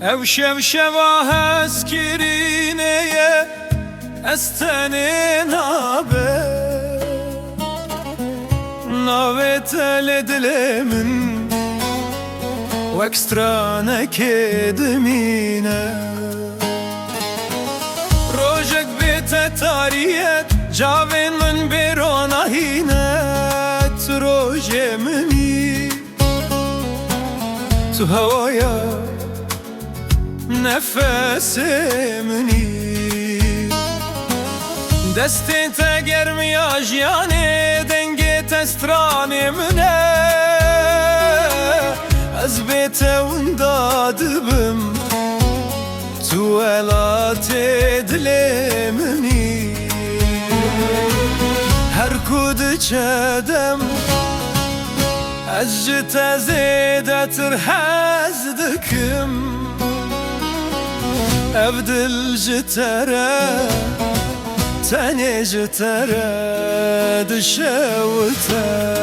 ev şevşeva hezkirineye estenin haber navet ele dilemin ve ekstrane kedimine rojek bite tariyet javin min birona hinet rojemini tu havaya nefesimini desti te germi ajyane denge te strane mine az bete unda dibim tu elate dilemini her kud çedem az jite zedetir hazdikim evdil jitere tane jitere dışevte